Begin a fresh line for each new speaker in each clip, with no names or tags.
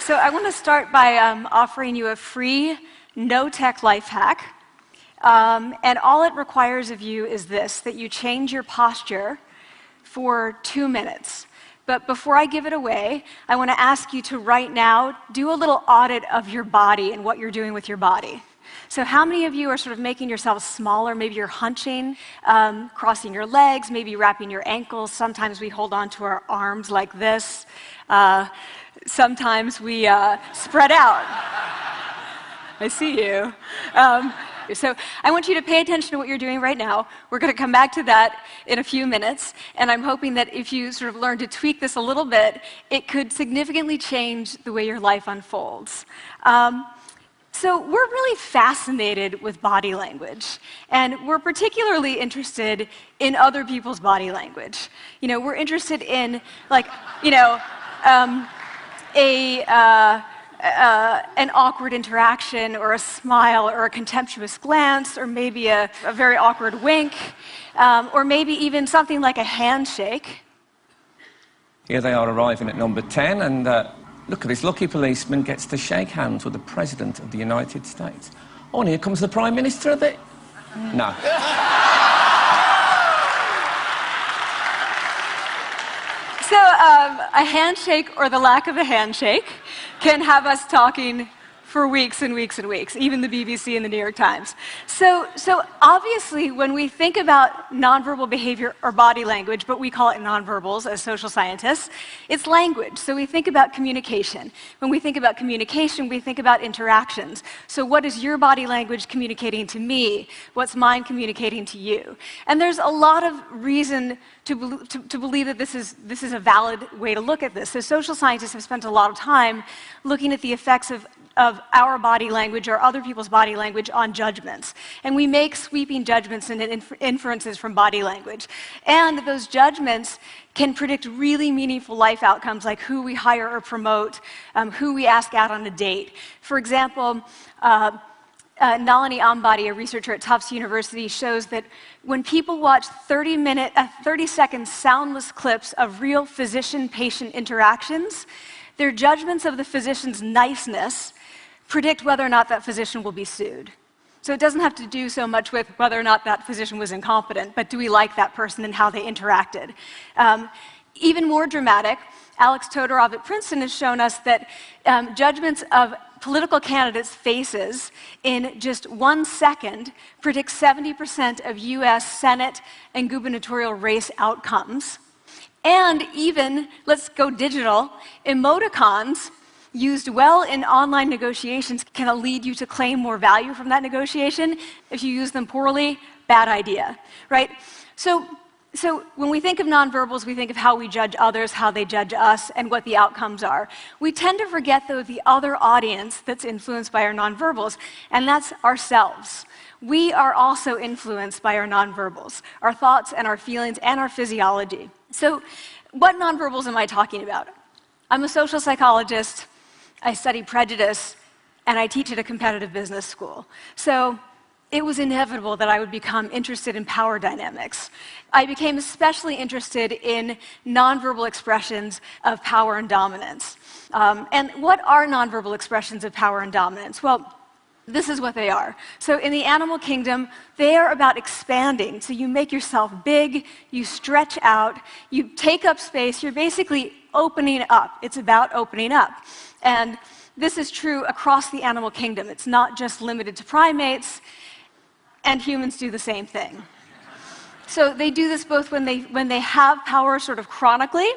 So I want to start by offering you a free, no-tech life hack. And all it requires of you is this, that you change your posture for 2 minutes. But before I give it away, I want to ask you to right now do a little audit of your body and what you're doing with your body. So how many of you are sort of making yourselves smaller? Maybe you're hunching, crossing your legs, maybe wrapping your ankles. Sometimes we hold on to our arms like this. Sometimes we spread out. I see you. So I want you to pay attention to what you're doing right now. We're going to come back to that in a few minutes, and I'm hoping that if you sort of learn to tweak this a little bit, it could significantly change the way your life unfolds. So we're really fascinated with body language, and we're particularly interested in other people's body language. You know, we're interested in, like, you know, an awkward interaction, or a smile, or a contemptuous glance, or maybe a very awkward wink, or maybe even something like a handshake.
Here they are arriving at number 10, and look at this lucky policeman gets to shake hands with the President of the United States. Oh, and here comes the Prime Minister of it. No.
So a handshake, or the lack of a handshake, can have us talking for weeks and weeks and weeks, even the BBC and the New York Times. So obviously, when we think about nonverbal behavior or body language, but we call it nonverbals as social scientists, it's language. So we think about communication. When we think about communication, we think about interactions. So what is your body language communicating to me? What's mine communicating to you? And there's a lot of reason to believe that this is a valid way to look at this. So social scientists have spent a lot of time looking at the effects of our body language or other people's body language on judgments. And we make sweeping judgments and inferences from body language. And those judgments can predict really meaningful life outcomes, like who we hire or promote, who we ask out on a date. For example, Nalini Ambady, a researcher at Tufts University, shows that when people watch 30-second soundless clips of real physician-patient interactions, their judgments of the physician's niceness predict whether or not that physician will be sued. So it doesn't have to do so much with whether or not that physician was incompetent, but do we like that person and how they interacted? Even more dramatic, Alex Todorov at Princeton has shown us that judgments of political candidates' faces in just 1 second predict 70% of US Senate and gubernatorial race outcomes. And even, let's go digital, emoticons used well in online negotiations can lead you to claim more value from that negotiation. If you use them poorly, bad idea, right? So when we think of nonverbals, we think of how we judge others, how they judge us, and what the outcomes are. We tend to forget, though, the other audience that's influenced by our nonverbals, and that's ourselves. We are also influenced by our nonverbals, our thoughts and our feelings and our physiology. So what nonverbals am I talking about? I'm a social psychologist, I study prejudice, and I teach at a competitive business school. So it was inevitable that I would become interested in power dynamics. I became especially interested in nonverbal expressions of power and dominance. And what are nonverbal expressions of power and dominance? Well, this is what they are. So in the animal kingdom, they are about expanding. So you make yourself big, you stretch out, you take up space, you're basically opening up. It's about opening up. And this is true across the animal kingdom. It's not just limited to primates, and humans do the same thing. So they do this both when they have power sort of chronically,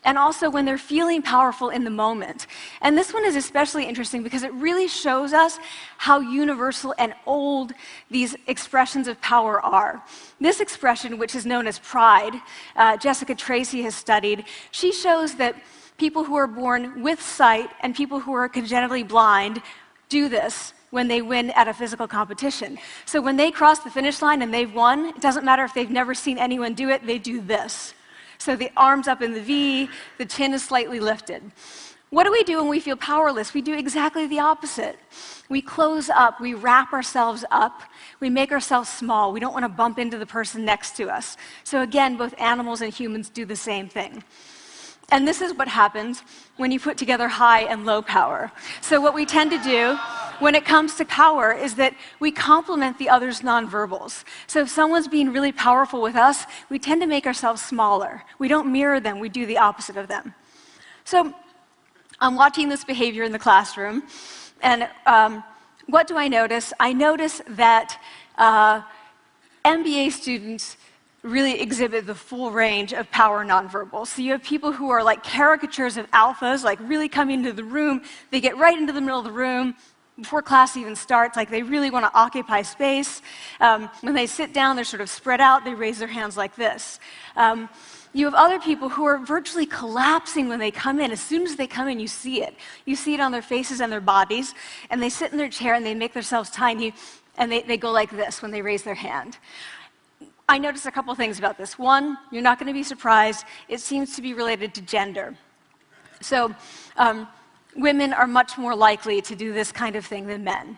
and also when they're feeling powerful in the moment. And this one is especially interesting because it really shows us how universal and old these expressions of power are. This expression, which is known as pride, Jessica Tracy has studied, she shows that people who are born with sight and people who are congenitally blind do this when they win at a physical competition. So when they cross the finish line and they've won, it doesn't matter if they've never seen anyone do it, they do this. So the arms up in the V, the chin is slightly lifted. What do we do when we feel powerless? We do exactly the opposite. We close up, we wrap ourselves up, we make ourselves small. We don't want to bump into the person next to us. So again, both animals and humans do the same thing. And this is what happens when you put together high and low power. So what we tend to do when it comes to power is that we complement the other's nonverbals. So if someone's being really powerful with us, we tend to make ourselves smaller. We don't mirror them, we do the opposite of them. So I'm watching this behavior in the classroom, and what do I notice? I notice that MBA students really exhibit the full range of power nonverbals. So you have people who are like caricatures of alphas, like really coming into the room. They get right into the middle of the room before class even starts, like they really want to occupy space. When they sit down, they're sort of spread out. They raise their hands like this. You have other people who are virtually collapsing when they come in. As soon as they come in, you see it. You see it on their faces and their bodies, and they sit in their chair and they make themselves tiny, and they go like this when they raise their hand. I noticed a couple things about this. One, you're not going to be surprised. It seems to be related to gender. So women are much more likely to do this kind of thing than men.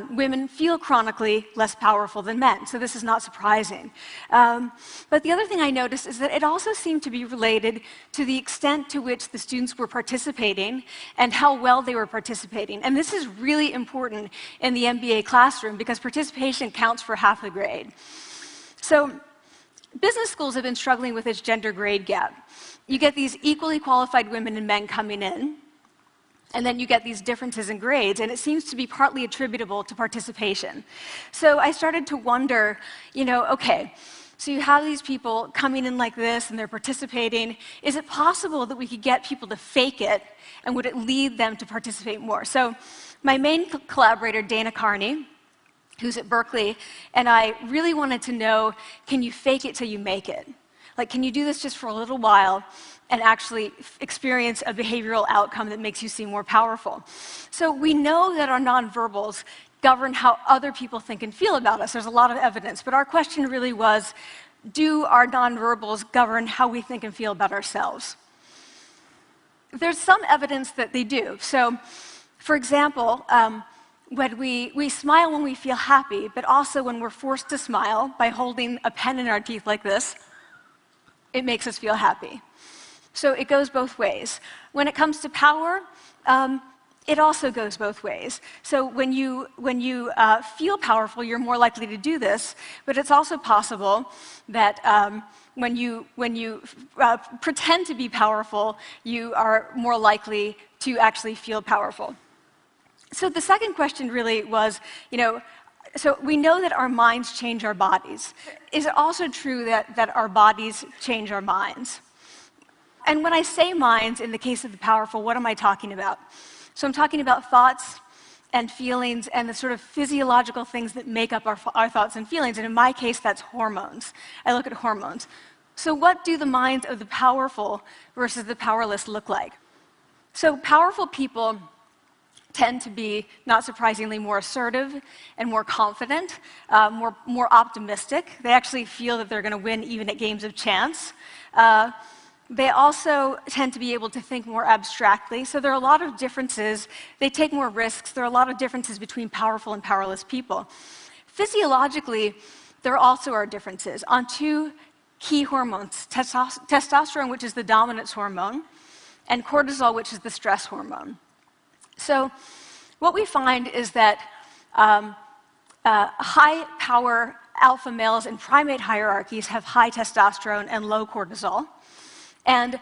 Women feel chronically less powerful than men, so this is not surprising. But the other thing I noticed is that it also seemed to be related to the extent to which the students were participating and how well they were participating. And this is really important in the MBA classroom because participation counts for half the grade. So business schools have been struggling with this gender grade gap. You get these equally qualified women and men coming in, and then you get these differences in grades, and it seems to be partly attributable to participation. So I started to wonder, okay, so you have these people coming in like this, and they're participating. Is it possible that we could get people to fake it, and would it lead them to participate more? So my main collaborator, Dana Carney, who's at Berkeley, and I really wanted to know, can you fake it till you make it? Like, can you do this just for a little while and actually experience a behavioral outcome that makes you seem more powerful? So we know that our nonverbals govern how other people think and feel about us. There's a lot of evidence, but our question really was, do our nonverbals govern how we think and feel about ourselves? There's some evidence that they do. So, for example, when we smile when we feel happy, but also when we're forced to smile by holding a pen in our teeth like this, it makes us feel happy. So it goes both ways. When it comes to power, it also goes both ways. So when you feel powerful, you're more likely to do this, but it's also possible that when you pretend to be powerful, you are more likely to actually feel powerful. So the second question really was, so we know that our minds change our bodies. Is it also true that our bodies change our minds? And when I say minds, in the case of the powerful, what am I talking about? So I'm talking about thoughts and feelings and the sort of physiological things that make up our thoughts and feelings. And in my case, that's hormones. I look at hormones. So what do the minds of the powerful versus the powerless look like? So powerful people tend to be, not surprisingly, more assertive and more confident, more optimistic. They actually feel that they're going to win even at games of chance. They also tend to be able to think more abstractly. So there are a lot of differences. They take more risks. There are a lot of differences between powerful and powerless people. Physiologically, there also are differences on two key hormones, testosterone, which is the dominance hormone, and cortisol, which is the stress hormone. So what we find is that high-power alpha males in primate hierarchies have high testosterone and low cortisol. And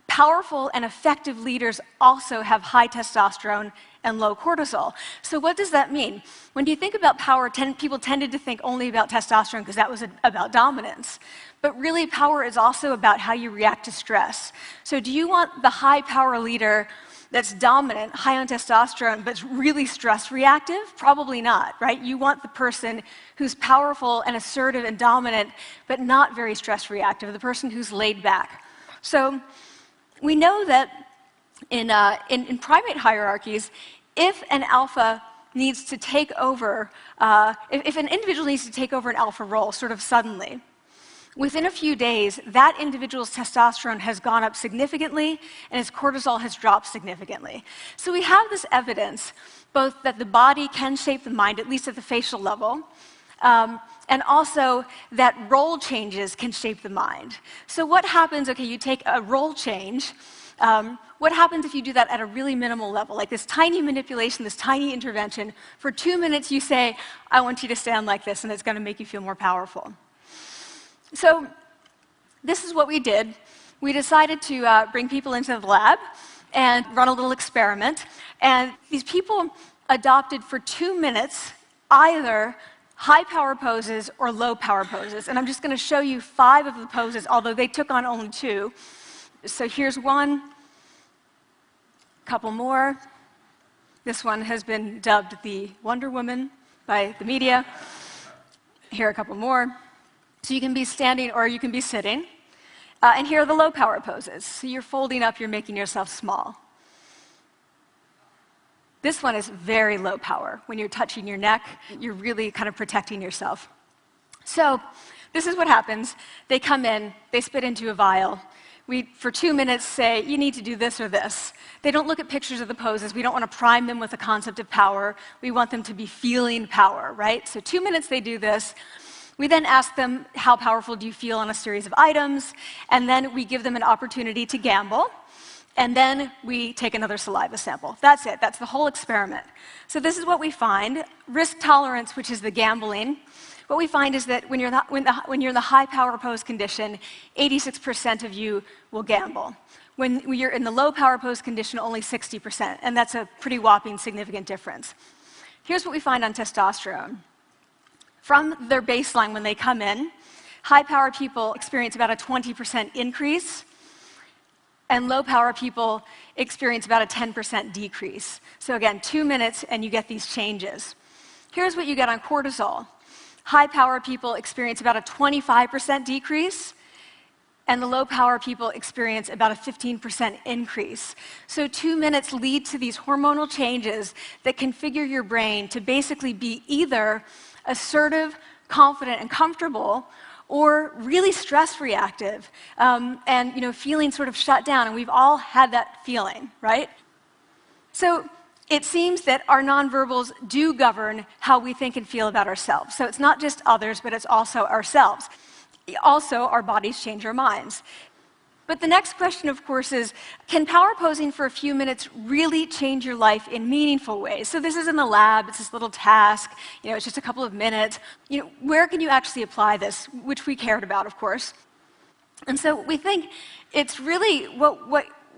powerful and effective leaders also have high testosterone and low cortisol. So what does that mean? When you think about power, people tended to think only about testosterone because that was about dominance. But really, power is also about how you react to stress. So do you want the high-power leader that's dominant, high on testosterone, but really stress reactive? Probably not, right? You want the person who's powerful and assertive and dominant, but not very stress reactive, the person who's laid back. So we know that in primate hierarchies, if an alpha needs to take over, if an individual needs to take over an alpha role sort of suddenly, within a few days, that individual's testosterone has gone up significantly and his cortisol has dropped significantly. So we have this evidence, both that the body can shape the mind, at least at the facial level, and also that role changes can shape the mind. So what happens, okay, you take a role change, what happens if you do that at a really minimal level, like this tiny manipulation, this tiny intervention? For 2 minutes you say, I want you to stand like this, and it's going to make you feel more powerful. So this is what we did. We decided to bring people into the lab and run a little experiment. And these people adopted for 2 minutes either high power poses or low power poses. And I'm just going to show you 5 of the poses, although they took on only 2. So here's one, a couple more. This one has been dubbed the Wonder Woman by the media. Here are a couple more. So you can be standing or you can be sitting. And here are the low power poses. So you're folding up, you're making yourself small. This one is very low power. When you're touching your neck, you're really kind of protecting yourself. So this is what happens. They come in, they spit into a vial. We, for 2 minutes, say, you need to do this or this. They don't look at pictures of the poses. We don't want to prime them with the concept of power. We want them to be feeling power, right? So 2 minutes they do this. We then ask them, how powerful do you feel on a series of items? And then we give them an opportunity to gamble. And then we take another saliva sample. That's it. That's the whole experiment. So this is what we find. Risk tolerance, which is the gambling. What we find is that when you're in the high power pose condition, 86% of you will gamble. When you're in the low power pose condition, only 60%. And that's a pretty whopping significant difference. Here's what we find on testosterone. From their baseline when they come in, high-power people experience about a 20% increase, and low-power people experience about a 10% decrease. So again, 2 minutes and you get these changes. Here's what you get on cortisol. High-power people experience about a 25% decrease, and the low-power people experience about a 15% increase. So 2 minutes lead to these hormonal changes that configure your brain to basically be either assertive, confident, and comfortable, or really stress-reactive, and feeling sort of shut down. And we've all had that feeling, right? So it seems that our nonverbals do govern how we think and feel about ourselves. So it's not just others, but it's also ourselves. Also, our bodies change our minds. But the next question, of course, is, can power posing for a few minutes really change your life in meaningful ways? So this is in the lab, it's this little task, it's just a couple of minutes. Where can you actually apply this, which we cared about, of course. And so we think it's really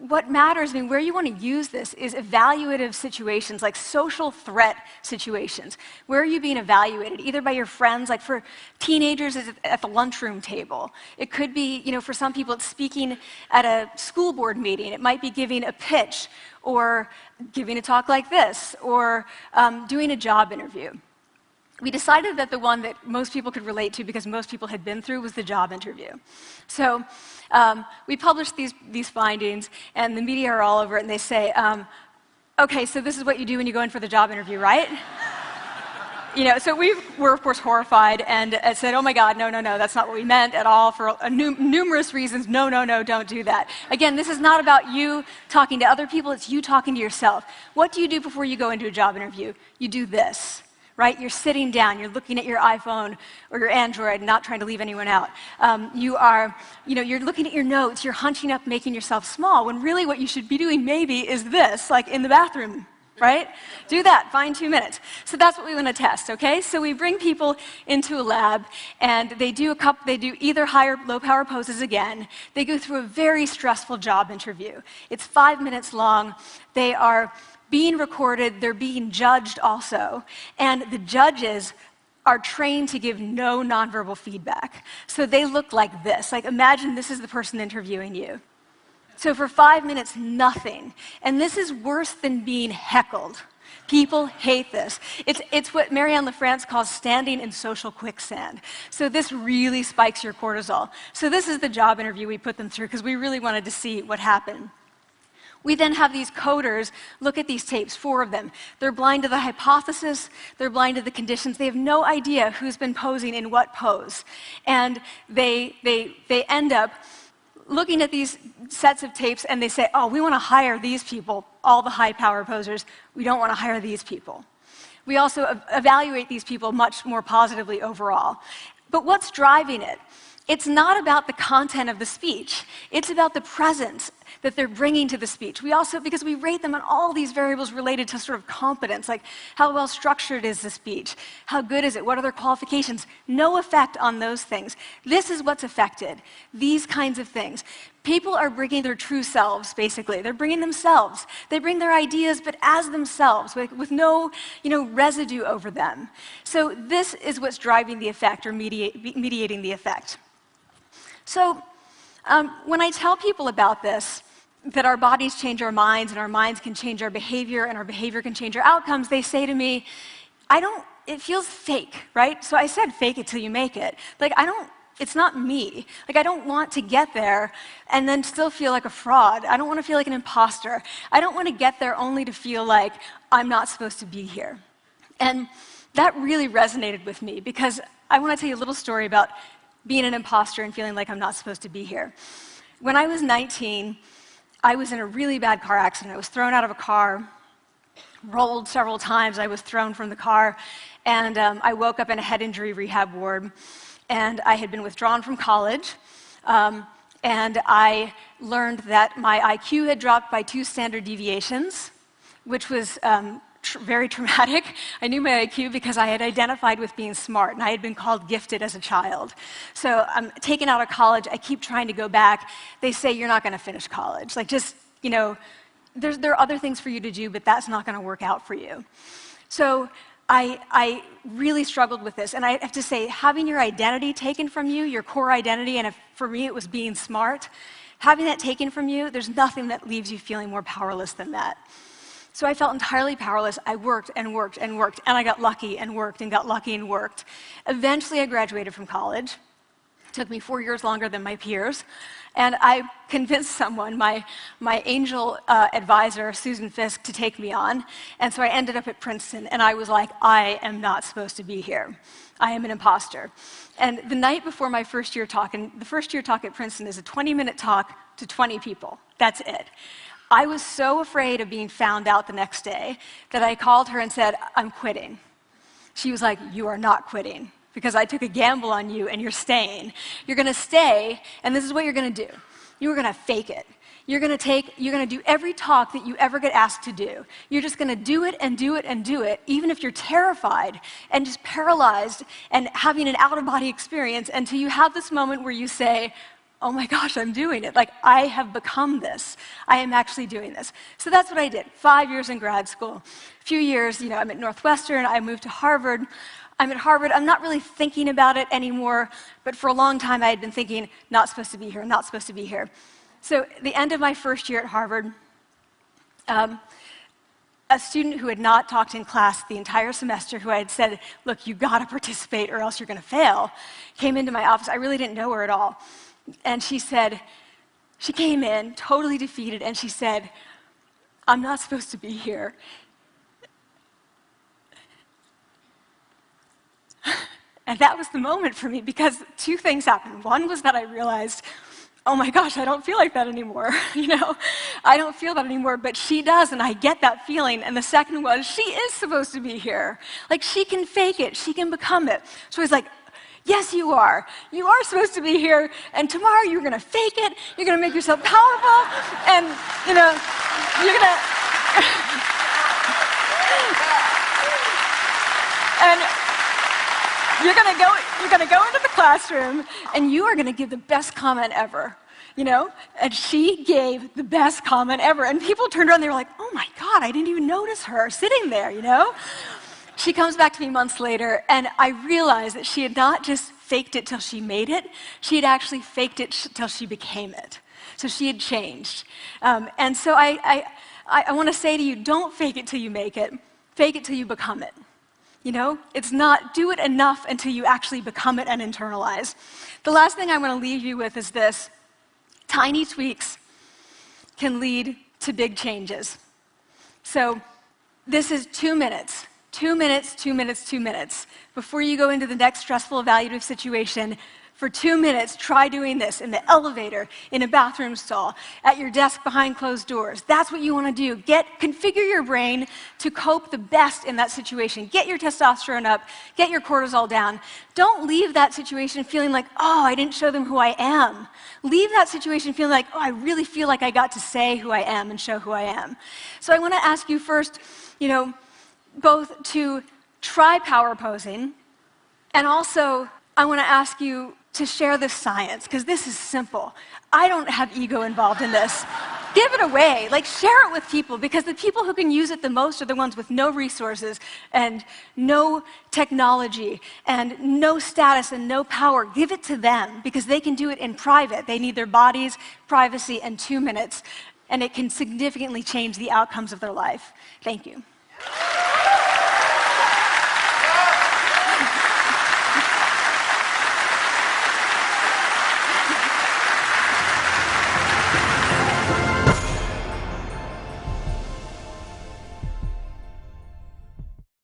what matters, where you want to use this is evaluative situations, like social threat situations. Where are you being evaluated? Either by your friends, like for teenagers, it's at the lunchroom table. It could be, for some people, it's speaking at a school board meeting. It might be giving a pitch, or giving a talk like this, or doing a job interview. We decided that the one that most people could relate to, because most people had been through, was the job interview. So we published these findings, and the media are all over it, and they say, okay, so this is what you do when you go in for the job interview, right? So we were, of course, horrified, and said, oh my God, no, that's not what we meant at all, for numerous reasons. No, don't do that. Again, this is not about you talking to other people, it's you talking to yourself. What do you do before you go into a job interview? You do this. Right? You're sitting down, you're looking at your iPhone or your Android, not trying to leave anyone out. You're looking at your notes, you're hunching up, making yourself small, when really what you should be doing maybe is this, like in the bathroom, right? Do that, find 2 minutes. So that's what we want to test, okay? So we bring people into a lab, and they do either high or low power poses again. They go through a very stressful job interview. It's 5 minutes long. They are being recorded, they're being judged also, and the judges are trained to give no nonverbal feedback. So they look like this. Like, imagine this is the person interviewing you. So for 5 minutes, nothing. And this is worse than being heckled. People hate this. It's what Marianne LaFrance calls standing in social quicksand. So this really spikes your cortisol. So this is the job interview we put them through, because we really wanted to see what happened. We then have these coders look at these tapes, 4 of them. They're blind to the hypothesis, they're blind to the conditions. They have no idea who's been posing in what pose. And they end up looking at these sets of tapes, and they say, oh, we want to hire these people, all the high-power posers. We don't want to hire these people. We also evaluate these people much more positively overall. But what's driving it? It's not about the content of the speech. It's about the presence that they're bringing to the speech. We also, because we rate them on all these variables related to sort of competence, like how well structured is the speech? How good is it? What are their qualifications? No effect on those things. This is what's affected, these kinds of things. People are bringing their true selves, basically. They're bringing themselves. They bring their ideas, but as themselves, with no residue over them. So this is what's driving the effect, or mediating the effect. So when I tell people about this, that our bodies change our minds, and our minds can change our behavior, and our behavior can change our outcomes, they say to me, it feels fake, right? So I said fake it till you make it. Like, it's not me. Like, I don't want to get there and then still feel like a fraud. I don't want to feel like an imposter. I don't want to get there only to feel like I'm not supposed to be here. And that really resonated with me, because I want to tell you a little story about being an imposter and feeling like I'm not supposed to be here. When I was 19, I was in a really bad car accident. I was thrown out of a car, rolled several times. I was thrown from the car, and I woke up in a head injury rehab ward. And I had been withdrawn from college, and I learned that my IQ had dropped by 2 standard deviations, which was very traumatic. I knew my IQ because I had identified with being smart, and I had been called gifted as a child. So I'm taken out of college. I keep trying to go back. They say, you're not going to finish college. Like, just, there are other things for you to do, but that's not going to work out for you. So I really struggled with this. And I have to say, having your identity taken from you, your core identity, and for me it was being smart, having that taken from you, there's nothing that leaves you feeling more powerless than that. So I felt entirely powerless. I worked and worked and worked, and I got lucky and worked and got lucky and worked. Eventually, I graduated from college. It took me 4 years longer than my peers. And I convinced someone, my angel advisor, Susan Fisk, to take me on. And so I ended up at Princeton, and I was like, I am not supposed to be here. I am an imposter. And the night before my first year talk, and the first year talk at Princeton is a 20-minute talk to 20 people. That's it. I was so afraid of being found out the next day that I called her and said, I'm quitting. She was like, you are not quitting, because I took a gamble on you and you're staying. You're going to stay, and this is what you're going to do. You're going to fake it. You're going to do every talk that you ever get asked to do. You're just going to do it and do it and do it, even if you're terrified and just paralyzed and having an out-of-body experience, until you have this moment where you say, oh my gosh, I'm doing it. Like, I have become this. I am actually doing this. So that's what I did. 5 years in grad school. A few years, I'm at Northwestern. I moved to Harvard. I'm at Harvard. I'm not really thinking about it anymore, but for a long time I had been thinking, not supposed to be here, not supposed to be here. So at the end of my first year at Harvard, a student who had not talked in class the entire semester, who I had said, look, you got to participate or else you're going to fail, came into my office. I really didn't know her at all. And she came in totally defeated, and she said, I'm not supposed to be here. And that was the moment for me, because 2 things happened. One was that I realized, oh my gosh, I don't feel like that anymore. I don't feel that anymore, but she does, and I get that feeling. And the second was, she is supposed to be here. Like, she can fake it, she can become it. So I was like, yes, you are. You are supposed to be here, and tomorrow you're going to fake it, you're going to make yourself powerful, and, you're going to... and you're going to go into the classroom, and you are going to give the best comment ever, And she gave the best comment ever, and people turned around, and they were like, oh my God, I didn't even notice her sitting there, She comes back to me months later, and I realized that she had not just faked it till she made it, she had actually faked it till she became it. So she had changed. And so I want to say to you, don't fake it till you make it, fake it till you become it. It's not do it enough until you actually become it and internalize. The last thing I want to leave you with is this. Tiny tweaks can lead to big changes. So this is 2 minutes. 2 minutes, 2 minutes, 2 minutes. Before you go into the next stressful evaluative situation, For 2 minutes, try doing this in the elevator, in a bathroom stall, at your desk behind closed doors. That's what you want to do. Configure your brain to cope the best in that situation. Get your testosterone up, get your cortisol down. Don't leave that situation feeling like, oh, I didn't show them who I am. Leave that situation feeling like, oh, I really feel like I got to say who I am and show who I am. So I want to ask you first, both to try power posing, and also I want to ask you to share the science, because this is simple. I don't have ego involved in this. Give it away. Share it with people, because the people who can use it the most are the ones with no resources and no technology and no status and no power. Give it to them, because they can do it in private. They need their bodies, privacy, and 2 minutes, and it can significantly change the outcomes of their life. Thank you.